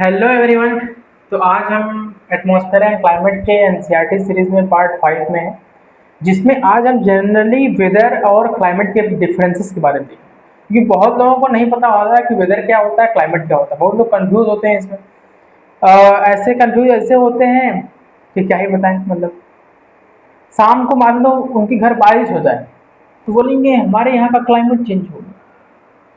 Hello everyone. तो आज हम एटमॉस्फेयर एंड क्लाइमेट के एनसीईआरटी सीरीज में पार्ट 5 में हैं, जिसमें आज हम जनरली वेदर और क्लाइमेट के डिफरेंसेस के बारे में देखेंगे। क्योंकि बहुत लोगों को नहीं पता होता है कि वेदर क्या होता है, क्लाइमेट क्या होता है। बहुत लोग कंफ्यूज होते हैं इसमें। ऐसे कंफ्यूज ऐसे होते हैं कि क्या ही बताएं। मतलब शाम को मान लो उनके घर बारिश हो जाए तो बोलेंगे हमारे यहाँ का क्लाइमेट चेंज हो गया।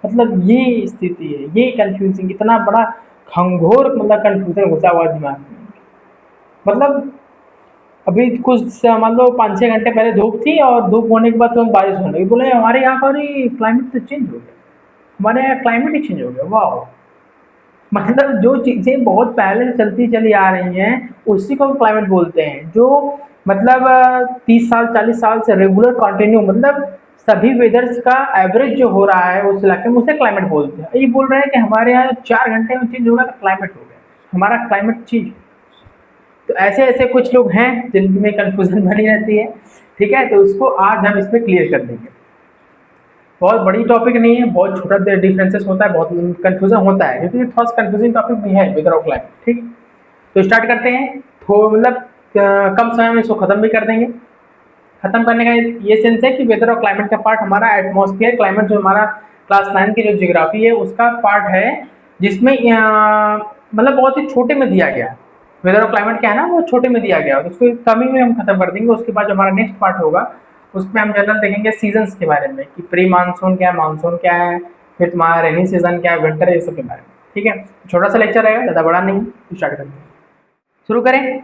मतलब ये स्थिति है, ये कंफ्यूजिंग, इतना बड़ा घंघोर मतलब कंफ्यूजन घुसा हुआ दिमाग में। मतलब अभी कुछ मान लो 5-6 घंटे पहले धूप थी और धूप होने के बाद तुरंत बारिश होने लगी, बोले हमारे यहाँ का क्लाइमेट तो चेंज हो गया, हमारे यहाँ क्लाइमेट ही चेंज हो गया। वाह! मतलब जो चीजें बहुत पहले से चलती चली आ रही हैं उसी को हम क्लाइमेट बोलते हैं। जो मतलब 30 साल 40 साल से रेगुलर कंटिन्यू, मतलब सभी वेदर्स का एवरेज जो हो रहा है उस इलाके में, उसे क्लाइमेट बोलते हैं। ये बोल रहे हैं कि हमारे यहाँ 4 घंटे में चेंज होगा तो क्लाइमेट हो गया, हमारा क्लाइमेट चेंज। तो ऐसे ऐसे कुछ लोग हैं जिनमें कंफ्यूजन बनी रहती है। ठीक है, तो उसको आज हम इसमें क्लियर कर देंगे। बहुत बड़ी टॉपिक नहीं है, बहुत छोटा डिफरेंसेस होता है, बहुत कंफ्यूजन होता है, क्योंकि थोड़ा सा कंफ्यूजिंग टॉपिक भी है वेदर और क्लाइमेट। ठीक, तो स्टार्ट करते हैं। तो मतलब कम समय में इसको खत्म भी कर देंगे। खत्म करने का ये सेंस है कि वेदर और क्लाइमेट का पार्ट हमारा एटमॉस्फेयर क्लाइमेट, जो हमारा क्लास 9 की जो जियोग्राफी है उसका पार्ट है, जिसमें मतलब बहुत ही छोटे में दिया गया है। वेदर और क्लाइमेट क्या है ना, वो छोटे में दिया गया है, उसको कमी में हम खत्म कर देंगे। उसके बाद जो हमारा नेक्स्ट पार्ट होगा उसमें हम जनरल देखेंगे सीजन्स के बारे में, कि प्री मानसून क्या है, मानसून क्या है, फिर तुम्हारा रेनी सीजन क्या है, विंटर, ये सब के बारे में। ठीक है, छोटा सा लेक्चर रहेगा, ज़्यादा बड़ा नहीं। स्टार्ट करते हैं, शुरू करें।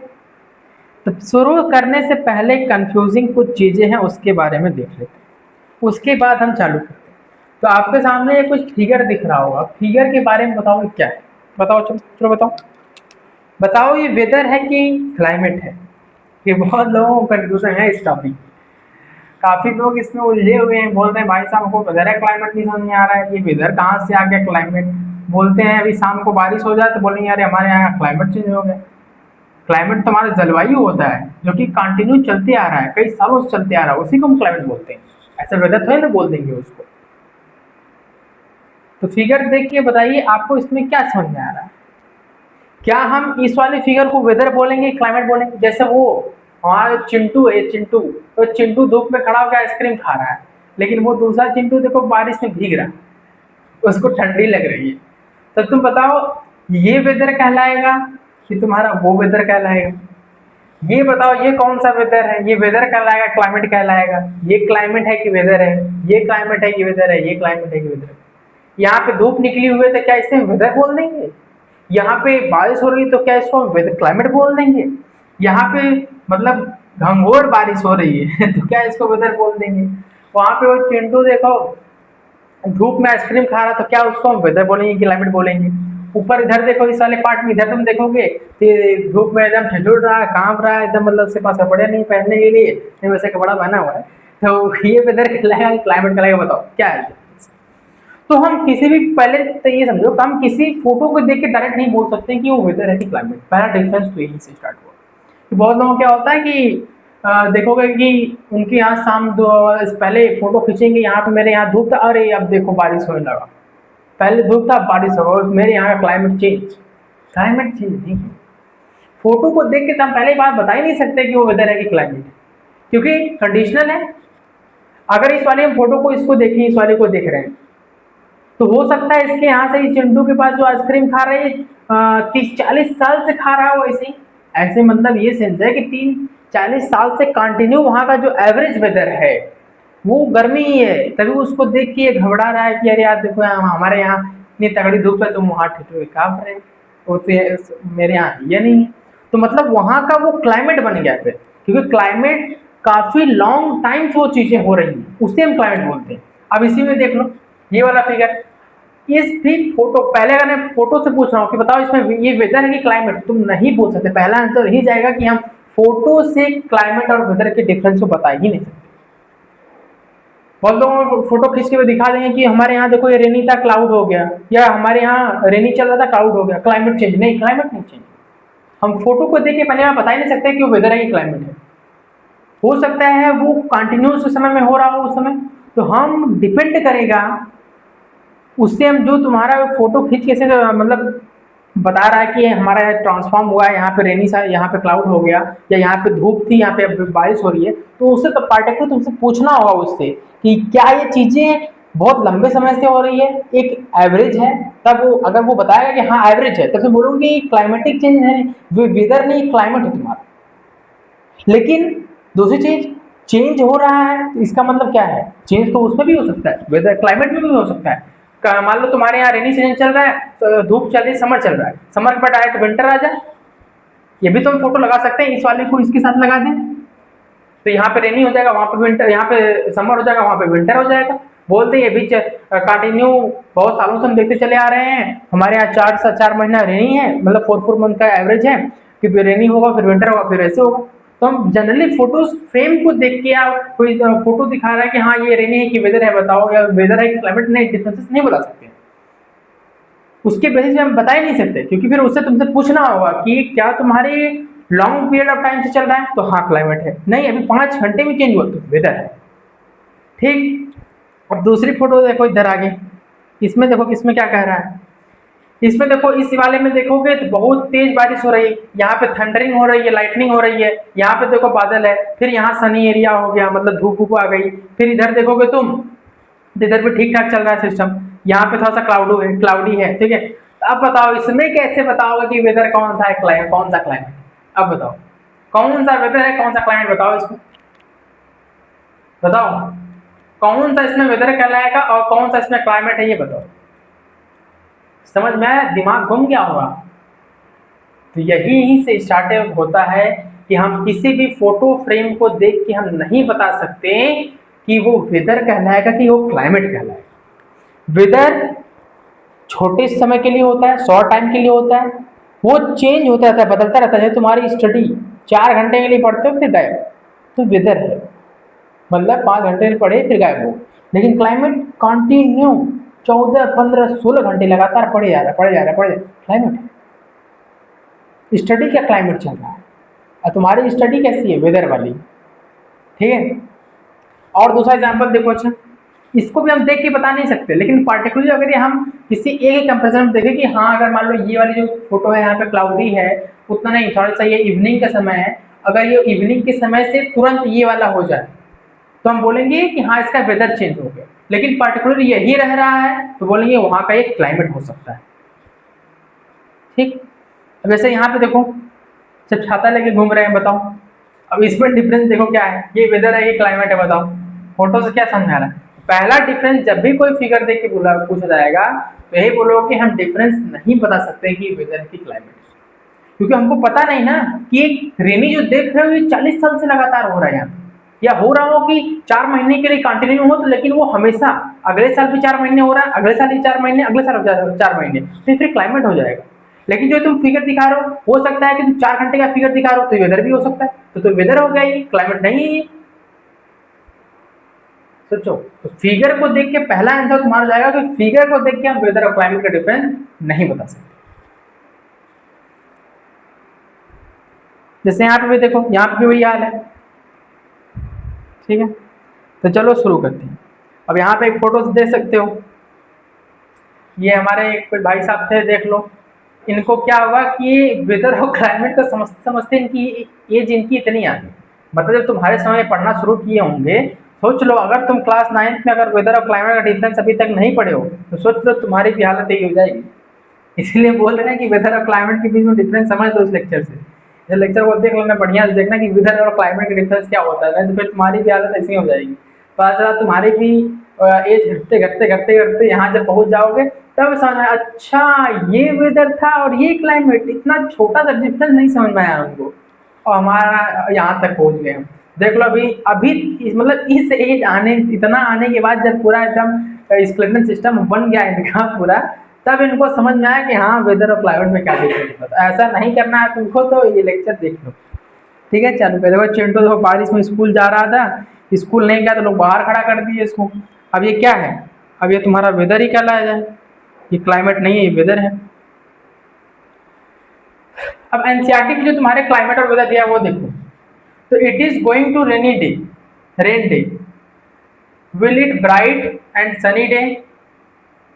तो शुरू करने से पहले कंफ्यूजिंग कुछ चीज़ें हैं उसके बारे में देख लेते हैं, उसके बाद हम चालू करते हैं। तो आपके सामने ये कुछ फिगर दिख रहा होगा, फिगर के बारे में बताओ ये क्या है। बताओ, चलो चलो बताओ। बताओ ये वेदर है कि क्लाइमेट है। ये बहुत लोगों को कंफ्यूजन है इस टॉपिक। काफी लोग इसमें उलझे हुए हैं, बोल रहे हैं भाई साहब हमको वेदर है क्लाइमेट नहीं समझ में आ रहा है, ये वेदर कहाँ से आ गया क्लाइमेट। बोलते हैं अभी शाम को बारिश हो जाए तो बोलेंगे यार हमारे यहाँ क्लाइमेट चेंज हो गया। क्लाइमेट तो हमारा जलवायु होता है जो कि कंटिन्यू चलते आ रहा है, कई सालों से चलते आ रहा है, उसी को हम क्लाइमेट बोलते हैं। ऐसा वेदर थोड़ी ना बोल देंगे उसको। तो फिगर देख के बताइए आपको इसमें क्या समझ में आ रहा है। क्या हम इस वाले फिगर को वेदर बोलेंगे, क्लाइमेट बोलेंगे? जैसे वो हमारा चिंटू है, चिंटू, तो चिंटू धूप में खड़ा होकर आइसक्रीम खा रहा है, लेकिन वो दूसरा चिंटू देखो बारिश में भीग रहा है, उसको ठंडी लग रही है। तो तुम बताओ ये वेदर कहलाएगा कि तुम्हारा वो वेदर कहलाएगा? ये बताओ ये कौन सा वेदर है, ये वेदर कहलाएगा क्लाइमेट कहलाएगा? ये क्लाइमेट है कि वेदर है? ये क्लाइमेट है कि वेदर है? ये क्लाइमेट है कि वेदर है? यहाँ पे धूप निकली हुई है तो क्या इसे वेदर बोल देंगे? यहाँ पे बारिश हो रही है तो क्या इसको वेदर क्लाइमेट बोल देंगे? यहाँ पे मतलब घंघोर बारिश हो रही है तो क्या इसको वेदर बोल देंगे? वहां पे वो चिंटू देखो धूप में आइसक्रीम खा रहा, तो क्या उसको हम वेदर बोलेंगे, क्लाइमेट बोलेंगे? ऊपर इधर देखो, इस वाले पार्ट में इधर तुम देखोगे तो धूप में एकदम ठिठुर रहा है, कांप रहा है एकदम, मतलब उसके पास कपड़े नहीं पहनने के लिए, नहीं वैसे कपड़ा पहना हुआ है। तो ये वेदर कहलाएगा, क्लाइमेट कहलाएगा? बताओ क्या है। तो हम किसी भी, पहले तो ये समझो कि हम किसी फोटो को देख के डायरेक्ट नहीं बोल सकते कि वो वेदर है कि क्लाइमेट। पहला डिफरेंस तो यही से स्टार्ट हुआ कि बहुत लोगों को क्या होता है कि देखोगे कि उनके यहाँ शाम दो पहले फोटो खींचेंगे, यहाँ पे मेरे यहाँ धूप था, अरे अब देखो बारिश होने लगा। पहले धूप था, बारिश हो, और मेरे यहाँ का क्लाइमेट चेंज। क्लाइमेट चेंज नहीं है। फोटो को देख के तो हम पहले बात बता ही नहीं सकते कि वो वेदर है कि क्लाइमेट है, क्योंकि कंडीशनल है। अगर इस वाले हम फोटो को इसको देखें, इस वाले को देख रहे हैं, तो हो सकता है इसके यहाँ से इस चिंटू के पास जो आइसक्रीम खा रहे हैं 30-40 साल से खा रहा है वैसे ही। ऐसे मतलब ये सेंस है कि 30-40 साल से कंटिन्यू वहाँ का जो एवरेज वेदर है वो गर्मी ही है, तभी उसको देख के ये घबरा रहा है कि अरे यार देखो हमारे यहाँ इतनी तगड़ी धूप है, तुम वहाँ ठिठुरे कांप रहे, वो तो मेरे यहाँ ये नहीं है। तो मतलब वहाँ का वो क्लाइमेट बन गया फिर, क्योंकि क्लाइमेट काफी लॉन्ग टाइम से वो चीजें हो रही हैं, उसे हम क्लाइमेट बोलते हैं। अब इसी में देख लो ये वाला फिगर, इस भी फोटो, पहले अगर मैं फोटो से पूछ रहा हूँ कि बताओ इसमें ये वेदर है कि क्लाइमेट, तुम नहीं बोल सकते। पहला आंसर ही जाएगा कि हम फोटो से क्लाइमेट और वेदर के डिफरेंस को बता ही नहीं सकते। बहुत लोगों को फोटो खींच के दिखा देंगे कि हमारे यहाँ देखो ये रेनी था क्लाउड हो गया, या हमारे यहाँ रेनी चल रहा था क्लाउड हो गया, क्लाइमेट चेंज। नहीं, क्लाइमेट नहीं चेंज। हम फोटो को देख के पहले बता ही नहीं सकते कि वो वेदर है कि क्लाइमेट है। हो सकता है वो कंटिन्यूस उस समय में हो रहा हो उस समय, तो हम डिपेंड करेगा उससे हम जो तुम्हारा फोटो खींच कैसे मतलब बता रहा है कि हमारा ट्रांसफॉर्म हुआ है, यहाँ पे रेनी सा, यहाँ पे क्लाउड हो गया, या यहाँ पे धूप थी, यहाँ पे अब बारिश हो रही है, तो उससे तो पार्टिकुलर तुमसे पूछना होगा उससे कि क्या ये चीजें बहुत लंबे समय से हो रही है, एक एवरेज है। तब वो अगर वो बताएगा कि हाँ एवरेज है, तब तो बोलोगे कि क्लाइमेटिक चेंज है, वेदर नहीं क्लाइमेट है तुम्हारा। लेकिन दूसरी चीज, चेंज हो रहा है तो इसका मतलब क्या है, चेंज तो उसमें भी हो सकता है, वेदर क्लाइमेट में भी हो सकता है। मान लो तुम्हारे यहाँ रेनी सीजन चल रहा है, तो धूप चल रही है, समर चल रहा है, समर के बाद डायरेक्ट विंटर आ जाए, ये भी तो हम फोटो लगा सकते हैं, इस वाले को इसके साथ लगा दें, तो यहाँ पे रेनी हो जाएगा, वहां पे विंटर, यहाँ पे समर हो जाएगा, वहां पे विंटर हो जाएगा। बोलते हैं ये भी कंटिन्यू बहुत सालों से हम देखते चले आ रहे हैं, हमारे यहाँ 4 महीना रेनी है, मतलब 4 मंथ का एवरेज है कि फिर रेनी होगा, फिर विंटर होगा, फिर ऐसे होगा। तो हम जनरली फोटोज फ्रेम को देख के, या कोई फोटो दिखा रहा है कि हाँ ये रेनी है कि वेदर है बताओ, या वेदर है कि क्लाइमेट, नहीं, डिफरेंसेस नहीं बता सकते, उसके बेसिस पे हम बता ही नहीं सकते, क्योंकि फिर उससे तुमसे पूछना होगा कि क्या तुम्हारे लॉन्ग पीरियड ऑफ टाइम से चल रहा है, तो हाँ क्लाइमेट है, नहीं अभी 5 घंटे में चेंज हुआ तो वेदर है। ठीक। अब दूसरी फोटो देखो इधर आगे, इसमें देखो किसमें क्या कह रहा है, इसमें देखो, इस वाले में देखोगे तो बहुत तेज बारिश हो रही है, यहाँ पे थंडरिंग हो रही है, लाइटनिंग हो रही है, यहाँ पे देखो बादल है, फिर यहाँ सनी एरिया हो गया, मतलब धूप धूप आ गई, फिर इधर देखोगे तुम तो इधर भी ठीक ठाक चल रहा है सिस्टम, यहाँ पे थोड़ा सा क्लाउडी है, ठीक है। तो अब बताओ इसमें कैसे बताओगे कि वेदर कौन सा है, क्लाइमेट कौन सा क्लाइमेट, अब बताओ कौन सा वेदर है कौन सा क्लाइमेट, बताओ इसमें, बताओ कौन सा इसमें वेदर कहलाएगा और कौन सा इसमें क्लाइमेट है, ये बताओ। समझ में आया, दिमाग घूम गया होगा। तो यही से स्टार्ट होता है कि हम किसी भी फोटो फ्रेम को देख के हम नहीं बता सकते कि वो वेदर कहलाएगा कि वो क्लाइमेट कहलाएगा। वेदर छोटे समय के लिए होता है, शॉर्ट टाइम के लिए होता है, वो चेंज होता रहता है, बदलता रहता है। तुम्हारी स्टडी 4 घंटे के लिए पढ़ते हो फिर गायब, तो वेदर है, मतलब 5 घंटे पढ़े फिर गायब हो। लेकिन क्लाइमेट कंटिन्यू 14, 15, 16 घंटे लगातार पढ़े जा रहा है, पढ़े जा रहा है, पढ़े जा रहा है, क्लाइमेट है। स्टडी का क्लाइमेट चल रहा है, और तुम्हारी स्टडी कैसी है, वेदर वाली, ठीक है। और दूसरा एग्जाम्पल देखो, अच्छा इसको भी हम देख के बता नहीं सकते, लेकिन पार्टिकुलरली अगर ये हम किसी एक ही कंपेरिजन में देखें कि हाँ अगर मान लो ये वाली जो फोटो है यहाँ पे क्लाउडी है, उतना नहीं, थोड़ा सा ये इवनिंग का समय है, अगर ये इवनिंग के समय से तुरंत ये वाला हो जाए तो हम बोलेंगे कि हाँ इसका वेदर चेंज हो गया। लेकिन पार्टिकुलर यही रह रहा है तो बोलेंगे वहाँ का एक क्लाइमेट हो सकता है। ठीक। अब जैसे यहाँ पे देखो, सब छाता लेके घूम रहे हैं, बताओ अब इसमें डिफरेंस देखो क्या है, ये वेदर है ये क्लाइमेट है, बताओ फोटो से क्या समझ आ रहा है। पहला डिफरेंस, जब भी कोई फिगर देख के पूछा जाएगा तो यही बोलो कि हम डिफरेंस नहीं बता सकते कि वेदर की क्लाइमेट, क्योंकि हमको पता नहीं ना कि रेनी जो देख रहे हो ये 40 साल से लगातार हो रहा है यहाँ, या हो रहा हो कि 4 महीने के लिए कंटिन्यू हो, तो लेकिन वो हमेशा अगले साल भी 4 महीने हो रहा है, अगले साल भी 4 महीने, अगले साल 4 महीने, तो फिर क्लाइमेट हो जाएगा। लेकिन जो तुम फिगर दिखा रहे हो सकता है कि तुम 4 घंटे का फिगर दिखा रहे हो तो वेदर भी हो सकता है, तो वेदर हो गया, ये क्लाइमेट नहीं है। सोचो, तो फिगर को देख के पहला आंसर तुम्हारा जाएगा कि फिगर को देख के हम वेदर और क्लाइमेट का डिफरेंस नहीं बता सकते। जैसे यहाँ पे भी देखो, यहाँ पे भी वही हाल है, ठीक है। तो चलो शुरू करते हैं। अब यहाँ पे एक फोटो देख सकते हो, ये हमारे कोई भाई साहब थे, देख लो, इनको क्या हुआ कि वेदर और क्लाइमेट को समझते समझते इनकी एज इनकी इतनी आ गई, मतलब जब तुम्हारे समय में पढ़ना शुरू किए होंगे, सोच लो अगर तुम क्लास 9th में अगर वेदर और क्लाइमेट का डिफरेंस अभी तक नहीं पढ़े हो तो सोच लो तुम्हारी भी हालत यही हो जाएगी। इसलिए बोल रहे हैं कि वेदर और क्लाइमेट के बीच में डिफरेंस समझ लो इस लेक्चर से, इस लेक्चर को देख लेना बढ़िया से, देखना कि वेदर और क्लाइमेट का डिफरेंस क्या होता है, नहीं तो फिर तुम्हारी भी हालत ऐसी हो जाएगी। पता चला तुम्हारी भी एज घटते घटते घटते घटते यहाँ जब पहुँच जाओगे तब समझ में, अच्छा ये वेदर था और ये क्लाइमेट, इतना छोटा सा डिफरेंस नहीं समझ में आया हमको, और हमारा यहाँ तक पहुँच गए हम। देख लो अभी अभी मतलब इस एज आने, इतना आने के बाद जब पूरा एकदम स्केलेटन सिस्टम बन गया इनका पूरा, तब इनको समझ में आया कि हाँ वेदर और क्लाइमेट में क्या डिफरेंस होता है। ऐसा नहीं करना है तुमको तो ये लेक्चर देख लो, ठीक है। चलो देखो, चिंटू देखो बारिश में स्कूल जा रहा था, स्कूल नहीं गया तो लोग बाहर खड़ा कर दिए इसको। अब ये क्या है, अब ये तुम्हारा वेदर ही कहलाया जाए, ये क्लाइमेट नहीं है, ये वेदर है। अब एनसीईआरटी में जो तुम्हारे क्लाइमेट और वेदर दिया है वो देखो, तो it is going to rainy day, rain day, will it bright and sunny day,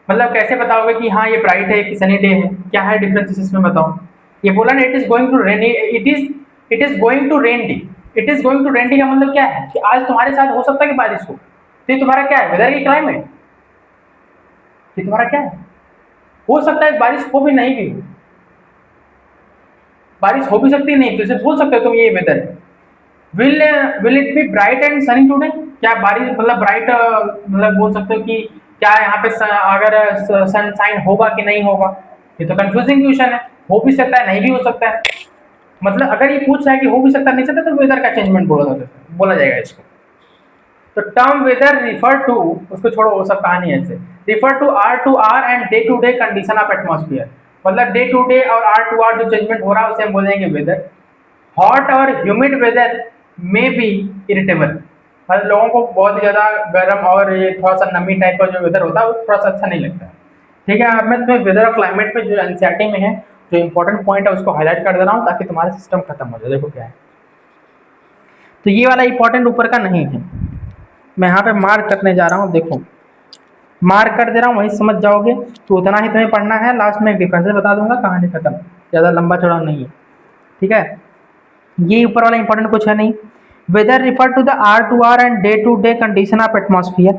मतलब कैसे बताओगे कि हाँ ये ब्राइट है कि सनी डे है, क्या है डिफरेंसेस इसमें बताओ। ये बोला ना it is going to rain, it is going to rain day. It is going to rain day का मतलब क्या है कि आज तुम्हारे साथ हो सकता है कि बारिश हो, तो ये तुम्हारा क्या है, वेदर की क्लाइमेट। ये तुम्हारा क्या है, हो सकता है बारिश हो भी नहीं भी हो, बारिश हो भी सकती है नहीं, तो इसे बोल सकते हो तुम ये वेदर है। Will it be bright and Sunny today, क्या बारिश मतलब ब्राइट मतलब बोल सकते हो कि क्या यहाँ पे अगर सनशाइन होगा कि नहीं होगा। ये तो कंफ्यूजिंग क्वेश्चन है, हो भी सकता है नहीं भी हो सकता है। मतलब अगर ये पूछ रहा है कि हो भी सकता है नहीं सकता, तो वेदर का चेंजमेंट बोला जाएगा इसको। तो टर्म वेदर रिफर टू, उसको छोड़ो वो सब कहानी है, ऐसे refer to hour and day to day condition of atmosphere. मतलब डे टू डे और आर टू आर जो चेंजमेंट हो रहा है उसे हम बोलेंगे वेदर। हॉट और ह्यूमिड वेदर में बी इरिटेबल, मतलब लोगों को बहुत ही ज़्यादा गर्म और ये थोड़ा सा नमी टाइप का जो वेदर होता है वो थोड़ा सा अच्छा नहीं लगता है। ठीक है, अब मैं तुम्हें वेदर और क्लाइमेट पे जो एनसीईआरटी में है जो इंपॉर्टेंट पॉइंट है उसको हाईलाइट कर दे रहा हूँ ताकि तुम्हारा सिस्टम खत्म हो जाए। देखो क्या है, तो ये वाला इंपॉर्टेंट ऊपर का नहीं है, मैं यहाँ पे मार्क करने जा रहा हूँ। देखो मार्क कर दे रहा हूँ, वहीं समझ जाओगे, तो उतना ही तुम्हें पढ़ना है। लास्ट में एक डिफरेंस बता दूंगा, कहानी खत्म, ज़्यादा लंबा चौड़ा नहीं है। ठीक है, ये ऊपर वाला इंपॉर्टेंट कुछ है नहीं। Weather refer to the hour to hour and day to day condition of atmosphere,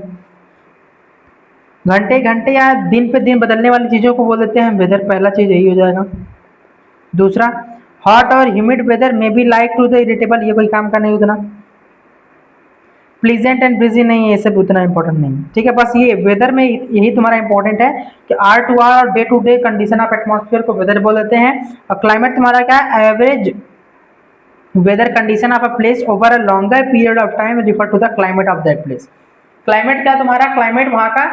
घंटे घंटे या दिन पे दिन बदलने वाली चीज़ों को बोल देते हैं वेदर, पहला चीज़ यही हो जाएगा। दूसरा, हॉट और ह्यूमिड वेदर में be like to the irritable, ये कोई काम का नहीं उतना। प्लीजेंट एंड ब्रिजी नहीं है, ये सब उतना इंपॉर्टेंट नहीं है। ठीक है, बस ये वेदर में यही तुम्हारा इंपॉर्टेंट है कि आर टू आर और day to day condition of atmosphere को वेदर बोल देते हैं। और क्लाइमेट तुम्हारा क्या है, average weather condition of a place over a longer period of time refer to the climate of that place. Climate क्या तुम्हारा, क्लाइमेट वहाँ का,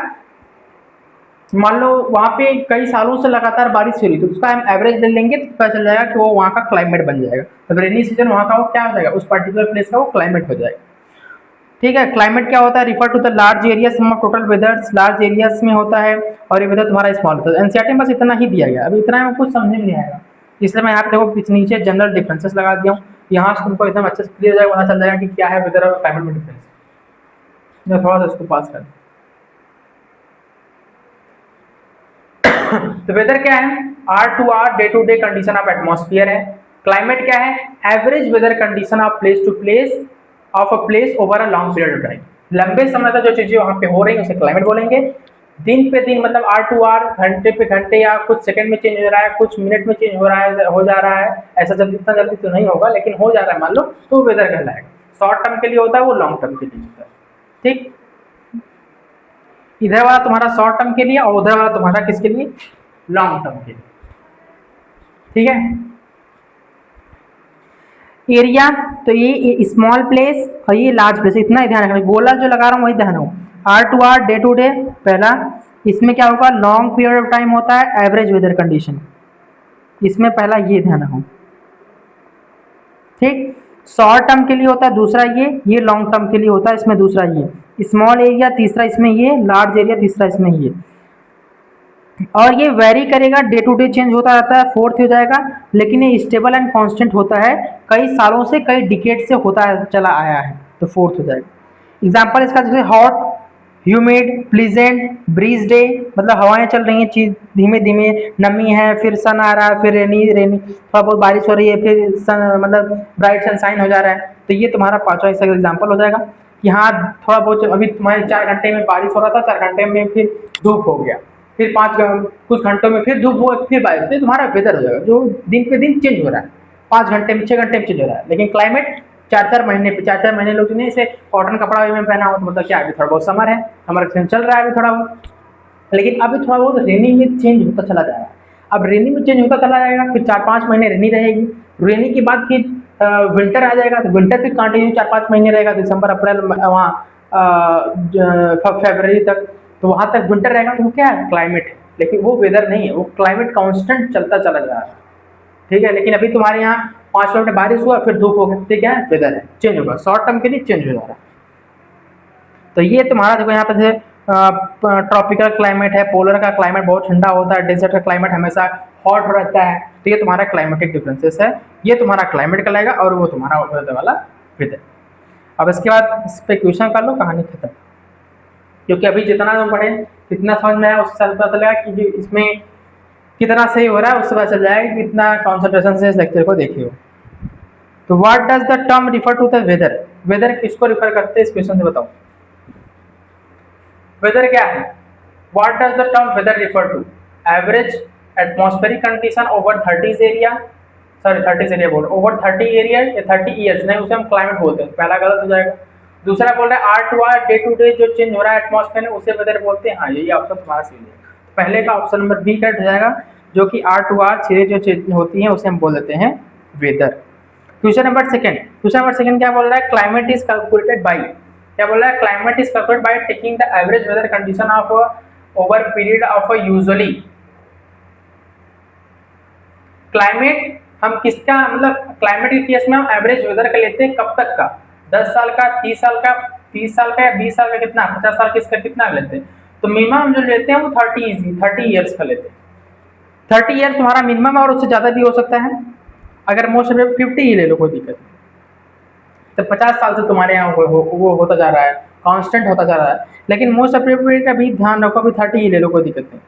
मान लो वहाँ पे कई सालों से लगातार बारिश हो रही तो उसका हम एवरेज ले लेंगे तो पता चल जाएगा कि वो वहाँ का क्लाइमेट बन जाएगा। तो रेनी सीजन वहाँ का वो क्या हो जाएगा, उस पर्टिकुलर प्लेस का वो क्लाइमेट हो जाएगा। ठीक है, क्लाइमेट क्या होता है, refer to the large area sum of total weathers, large areas में होता है और ये वेदर तुम्हारा स्मॉल होता है। एनसीईआरटी में बस इतना ही दिया गया, अभी इतना में कुछ समझ नहीं आएगा, इसलिए मैं यहाँ पे देखो नीचे जनरल डिफरेंसेस लगा दिया हूँ, यहाँ से तुमको एकदम अच्छे से क्लियर हो जाएगा, पता चल जाएगा कि क्या है वेदर और क्लाइमेट में डिफरेंस। मैं थोड़ा सा इसको पास कर तो वेदर क्या है, hour to hour day to day condition of atmosphere है। क्लाइमेट क्या है, average weather condition of place to place of a place over a long period of time, लंबे समय तक जो चीजें वहां पे हो रही है उसे क्लाइमेट बोलेंगे। दिन पे दिन मतलब आर टू आर, घंटे पे घंटे या कुछ सेकंड में चेंज हो रहा है, कुछ मिनट में चेंज हो रहा है, हो जा रहा है, ऐसा जल्दी इतना जल्दी तो नहीं होगा लेकिन हो जा रहा है मान लो, तो वेदर कहलाएगा। शॉर्ट टर्म के लिए होता है, वो लॉन्ग टर्म के लिए होता है। ठीक, इधर वाला तुम्हारा शॉर्ट टर्म के लिए और उधर वाला तुम्हारा किसके लिए, लॉन्ग टर्म के लिए। ठीक है, एरिया तो ये स्मॉल प्लेस और ये लार्ज प्लेस, इतना ही ध्यान रखना, गोला जो लगा रहा हूँ वही ध्यान रखो। Hour to hour day to day पहला, इसमें क्या होगा, लॉन्ग पीरियड ऑफ टाइम होता है, एवरेज वेदर कंडीशन, इसमें पहला ये ध्यान रखो। ठीक, शॉर्ट टर्म के लिए होता है दूसरा ये लॉन्ग टर्म के लिए होता है, इसमें दूसरा ये स्मॉल एरिया, तीसरा इसमें ये लार्ज एरिया, तीसरा इसमें ये, और ये वेरी करेगा, डे टू डे चेंज होता रहता है, फोर्थ हो जाएगा। लेकिन ये स्टेबल एंड कांस्टेंट होता है, कई सालों से कई डिकेड से होता है चला आया है, तो फोर्थ हो जाएगा। एग्जाम्पल इसका जैसे hot, humid, pleasant, breeze day, मतलब हवाएं चल रही हैं चीज धीमे धीमे, नमी है, फिर सन आ रहा है, फिर रेनी रेनी थोड़ा बहुत बारिश हो रही है, फिर सन मतलब ब्राइट सनशाइन हो जा रहा है। तो ये तुम्हारा पांचवा इसका एग्जाम्पल हो जाएगा कि हाँ थोड़ा बहुत, अभी तुम्हारे 4 घंटे में बारिश हो रहा था, 4 घंटे में फिर धूप हो गया, फिर कुछ घंटों में फिर धूप हो, फिर बारिश, तो तुम्हारा वेदर हो जाएगा जो दिन पे दिन चेंज हो रहा है, 5 घंटे में 6 घंटे में चेंज हो रहा है। लेकिन क्लाइमेट 4-4 महीने लोग ने इसे कॉटन कपड़ा में पहना हो, तो मतलब क्या, अभी थोड़ा बहुत समर है, समर सीजन चल रहा है अभी थोड़ा बहुत, लेकिन अभी थोड़ा बहुत रेनी में चेंज होता चला जाएगा। अब रेनी में चेंज होता चला जाएगा, फिर 4-5 महीने रेनी रहेगी, रेनी के बाद फिर विंटर आ जाएगा, तो विंटर फिर कंटिन्यू 4-5 महीने रहेगा, दिसंबर अप्रैल वहाँ फरवरी तक, तो वहाँ तक विंटर रहेगा, तो वो क्या है, क्लाइमेट है। लेकिन वो वेदर नहीं है, वो क्लाइमेट कांस्टेंट चलता चला जा रहा है। ठीक है, लेकिन अभी तुम्हारे यहाँ 5 मिनट बारिश हुआ फिर धूप हो गया, ठीक है, वेदर है, चेंज होगा, शॉर्ट टर्म के लिए चेंज हो जा रहा है। तो ये तुम्हारा देखो यहाँ पे जैसे ट्रॉपिकल क्लाइमेट है, पोलर का क्लाइमेट बहुत ठंडा होता है, डेजर्ट का क्लाइमेट हमेशा हॉट रहता है। तो ये तुम्हारा क्लाइमेटिक डिफरेंसेस है, ये तुम्हारा क्लाइमेट कहलाएगा और वो तुम्हारा वेदर वाला वेदर। अब इसके बाद इस पे क्वेश्चन कर लो, कहानी खत्म। क्योंकि अभी जितना तुम पढ़े कितना समझ में आया उससे पता चलेगा कि इसमें कितना सही हो रहा है, उससे पता चल जाएगा कि कितना कॉन्सेंट्रेशन से इस लेक्चर को देखे हो। तो what does the term refer to the weather, weather किसको रिफर करते हैं इस क्वेश्चन से बताओ। वेदर क्या है? What does the term weather refer to? Average atmospheric condition over 30 area, sorry 30 area बोल, ओवर 30 एरिया या 30 ईयर्स, नहीं उसे हम क्लाइमेट बोलते हैं, पहला गलत हो जाएगा। दूसरा बोल रहा है hour to hour, day to day जो चेंज हो रहा है एटमॉस्फेयर में उसे वेदर बोलते हैं। हाँ, यही ऑप्शन तुम्हारा सही है। पहले का ऑप्शन नंबर बी करेक्ट हो जाएगा, जो कि आर टू आर चीजें जो चेंज होती हैं उसे हम बोल देते हैं वेदर। क्वेश्चन नंबर सेकंड क्या बोल रहा है? क्लाइमेट इज कैलकुलेटेड बाय, क्या बोल रहा है? Climate is calculated by taking the average weather condition of over period of usually. Climate हम किसका, मतलब क्लाइमेट के केस में हम एवरेज वेदर का लेते हैं, कब तक का? 10 साल का, 30 साल का, 30 साल का या 20 साल का, कितना 50 साल किसका कितना लेते हैं? तो मिनिमम जो लेते हैं वो 30 ईयर्स का लेते हैं। 30 ईयर्स तुम्हारा मिनिमम, और उससे ज़्यादा भी हो सकता है। अगर मोस्ट 50 ही ले लो, कोई दिक्कत नहीं। तो 50 साल से तुम्हारे यहाँ वो होता जा रहा है, कांस्टेंट होता जा रहा है, लेकिन मोस्ट अप्रोप्रिएट का भी ध्यान रखो, अभी 30 ही ले लो, कोई दिक्कत नहीं।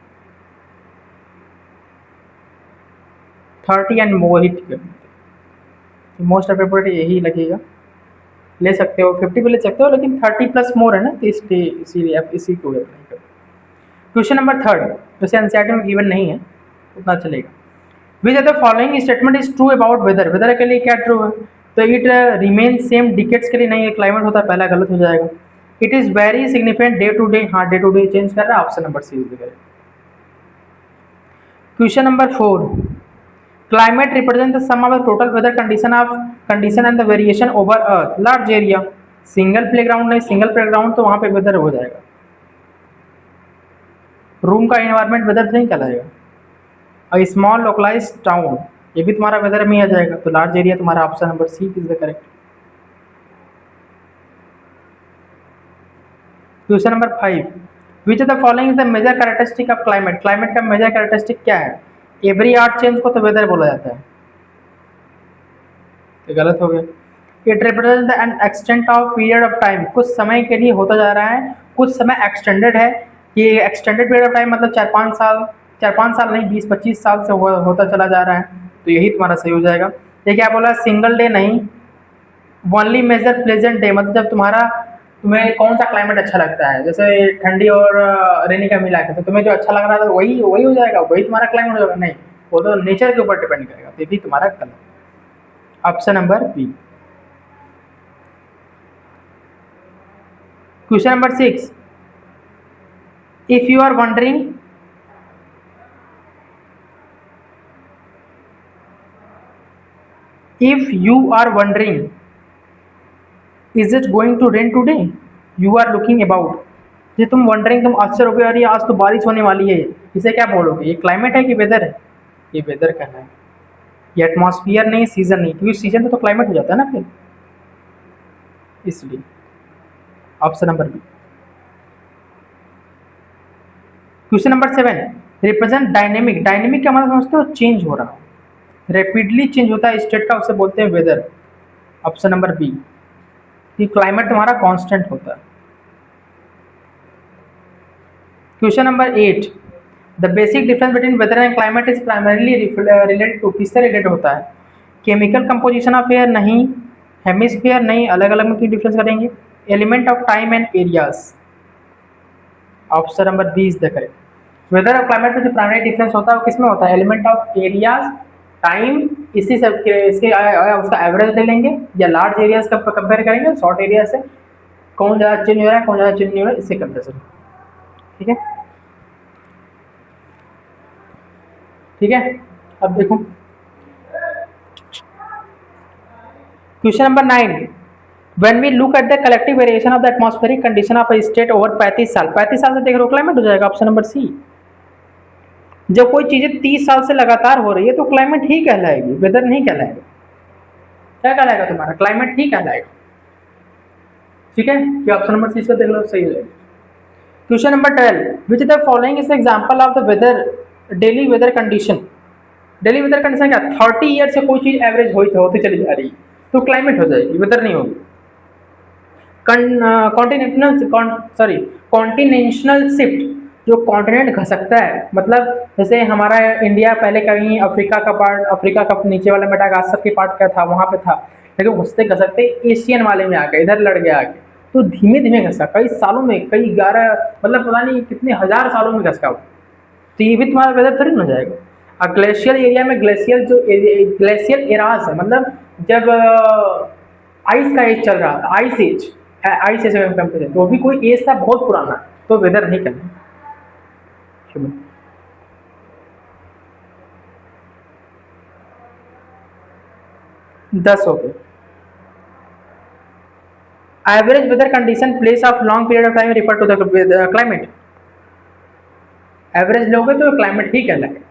30 एंड मोर ही ठीक है, मोस्ट अप्रोप्रिएट यही लगेगा, ले सकते हो 50 भी ले सकते हो, लेकिन 30 प्लस मोर है ना, तो इसीलिए आप इसी को अप्लाई करो। क्वेश्चन नंबर 3, वैसे एनसीईआरटी में गिवन नहीं है, उतना चलेगा। Which of the following statement is true about weather, weather के लिए क्या ट्रू है? तो इट रिमेन सेम डिकेट्स के लिए नहीं है, क्लाइमेट होता है, पहला गलत हो जाएगा। It is very significant day to day, हाँ डे टू डे चेंज कर रहा है, option number C is the correct. Question number 4, climate represent the sum of the total weather condition and the variation over earth large area. Single playground नहीं, single playground तो वहां पे weather हो जाएगा, room का एनवायरमेंट वेदर नहीं कहलाएगा। Small localise town, ये भी तुम्हारा वेदर में आ जाएगा, तो लार्ज एरिया तुम्हारा option number C is the correct. Question number 5, which of the following is the major characteristic of climate, climate का मेजर कैरेक्टरिस्टिक क्या है? एवरी आर्ट चेंज को तो वेदर बोला जाता है, तो गलत हो गया। It represent the an extent of period of time, कुछ समय के लिए होता जा रहा है, कुछ समय एक्सटेंडेड है, ये एक्सटेंडेड पीरियड ऑफ टाइम मतलब 4-5 साल, 4-5 साल नहीं 20-25 साल से होता चला जा रहा है, तो यही तुम्हारा सही हो जाएगा। ये क्या बोला? सिंगल डे नहीं, ओनली मेजर प्लेजेंट डे, मतलब जब तुम्हें कौन सा क्लाइमेट अच्छा लगता है, जैसे ठंडी और रेनी का मिला के, तो तुम्हें जो अच्छा लग रहा था वही हो जाएगा, वही तुम्हारा क्लाइमेट हो जाएगा? नहीं, वो तो नेचर के ऊपर डिपेंड करेगा, तो ये भी तुम्हारा गलत। Option number B. Question number 6, if you are wondering, if you are wondering is it going to rain today, you are looking about, ये तुम वंडरिंग, तुम आश्चर्य हो गए अरे आज तो बारिश होने वाली है, इसे क्या बोलोगे? ये क्लाइमेट है कि वेदर है? ये वेदर कहना है, ये एटमॉस्फियर नहीं, सीजन नहीं, क्योंकि सीजन तो क्लाइमेट हो जाता है ना फिर, इसलिए option number B. Question number 7, represent dynamic, dynamic का मतलब समझते हो? चेंज हो रहा, रैपिडली चेंज होता है स्टेट का, उसे बोलते हैं वेदर, ऑप्शन नंबर बी। कि क्लाइमेट तुम्हारा कांस्टेंट होता है। Question number 8, the basic difference between weather and climate is primarily related to, किससे रिलेटेड होता है? केमिकल कंपोजिशन ऑफ एयर नहीं, हेमिस्फीयर नहीं, अलग अलग में की डिफरेंस करेंगे, element of time and areas, option number B is the correct. Weather और क्लाइमेट में जो प्राइमरी डिफरेंस होता है वो किसमें होता है? एलिमेंट ऑफ एरियाज, टाइम, इसी सब के इसके उसका एवरेज ले लेंगे, या लार्ज एरियाज का कंपेयर करेंगे शॉर्ट एरिया से, कौन ज़्यादा चेंज हो रहा है कौन ज़्यादा चेंज नहीं हो रहा है, इससे कंपेरिजन। ठीक है, ठीक है। अब देखो question number 9, when we look at the collective variation of the atmospheric condition of a state over 35 साल, 35 साल से देख लो क्लाइमेट हो जाएगा, ऑप्शन नंबर सी। जब कोई चीजें 30 साल से लगातार हो रही है तो क्लाइमेट ही कहलाएगी, वेदर नहीं कहलाएगा। क्या कहलाएगा तुम्हारा? क्लाइमेट ही कहलाएगा। ठीक है, कि ऑप्शन नंबर सी से देख लो, सही हो जाएगा। Question number 12, which the following is example of the weather, daily weather condition. Daily weather condition क्या? 30 ईयर से कोई चीज एवरेज होती चली जा रही है तो क्लाइमेट हो जाएगी, वेदर नहीं होगी। कॉन्टिनेंशनल शिफ्ट, जो कॉन्टिनेंट घसकता है, मतलब जैसे हमारा इंडिया पहले कहीं अफ्रीका का पार्ट, अफ्रीका का नीचे वाला मेडागास्कर के पार्ट क्या था, वहाँ पे था, लेकिन घुसते घसकते एशियन वाले में आ गए, इधर लड़ गया आगे, तो धीमे धीमे घसका, कई सालों में, कई 11 मतलब पता नहीं कितने हजार सालों में घसका, तो ये भी तुम्हारा वेदर थोड़ी ना हो जाएगा। और ग्लेशियल एरिया में ग्लेशियल एराज है, मतलब जब आइस का एज चल रहा था, आइस एज में कंपेयर, तो भी कोई एज था बहुत पुराना, तो वेदर नहीं करना। 10 हो गए। Average weather condition place of long period of time refer to the climate. Average लोगे तो क्लाइमेट ही कहलाएगा।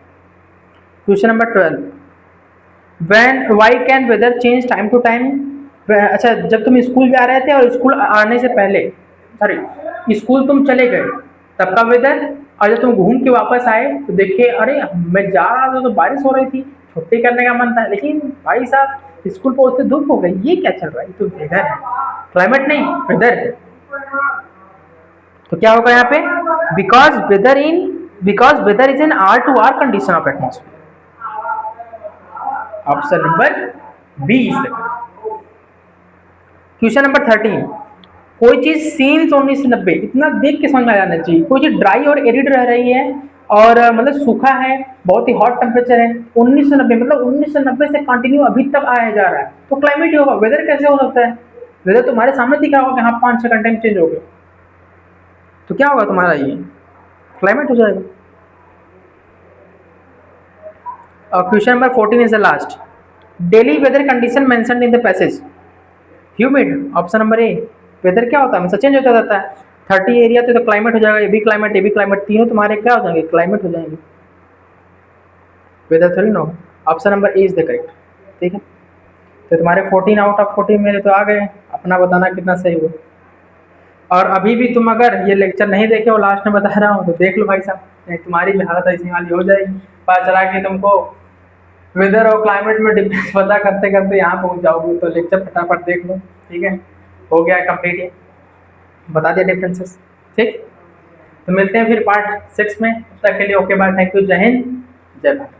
Question number 12, when why can weather change time to time. अच्छा, जब तुम स्कूल जा रहे थे और स्कूल आने से पहले, सॉरी स्कूल तुम चले गए तब का वेदर, और जब तुम घूम के वापस आए तो देखिए अरे मैं जा रहा था तो बारिश हो रही थी, छुट्टी करने का मन था, लेकिन भाई साहब स्कूल पहुंचते धूप हो गई, ये क्या चल रहा है, ये तो वेदर है, क्लाइमेट नहीं वेदर है। तो क्या होगा यहाँ पे, because weather is an hour to hour condition of atmosphere. Option number B is the. Question number 13, कोई चीज सीन्स 1990, इतना देख के समझ में आ जाना चाहिए, कोई चीज ड्राई और एरिड रह रही है और मतलब सूखा है, बहुत ही हॉट टेम्परेचर है, 1990 मतलब 1990 से कंटिन्यू अभी तक आया जा रहा है, तो क्लाइमेट ही होगा, वेदर कैसे हो सकता है। वेदर तुम्हारे सामने दिख रहा होगा कि हाँ 5-6 घंटे में चेंज हो गया, तो क्या होगा तुम्हारा, ये क्लाइमेट हो जाएगा। Question number 14 is the last, daily weather condition mentioned in the passage. Humid, option number A. Weather क्या होता है, हमेशा चेंज होता रहता है, 30 एरिया तो क्लाइमेट हो जाएगा, ये भी क्लाइमेट, तीनों तुम्हारे क्या हो जाएंगे, क्लाइमेट हो जाएंगे, वेदर थोड़ी ना होगा। Option number A is the correct. ठीक है, तो तुम्हारे 14 आउट ऑफ 14 मेरे तो आ गए, अपना बताना कितना सही हुआ। और अभी भी तुम अगर ये लेक्चर नहीं देखे हो, लास्ट में बता रहा हूँ, तो देख लो भाई साहब, नहीं तुम्हारी भी हालत ऐसी वाली हो जाएगी, पता चला कि तुमको वेदर और क्लाइमेट में डिफरेंस पता करते करते यहाँ पहुँच जाओगे, तो लेक्चर फटाफट देख लो। ठीक है, हो गया कंप्लीट, ये बता दिया डिफरेंसेस। ठीक, तो मिलते हैं फिर पार्ट 6 में, तब तक के लिए ओके बाय, थैंक यू, जय हिंद जय भारत।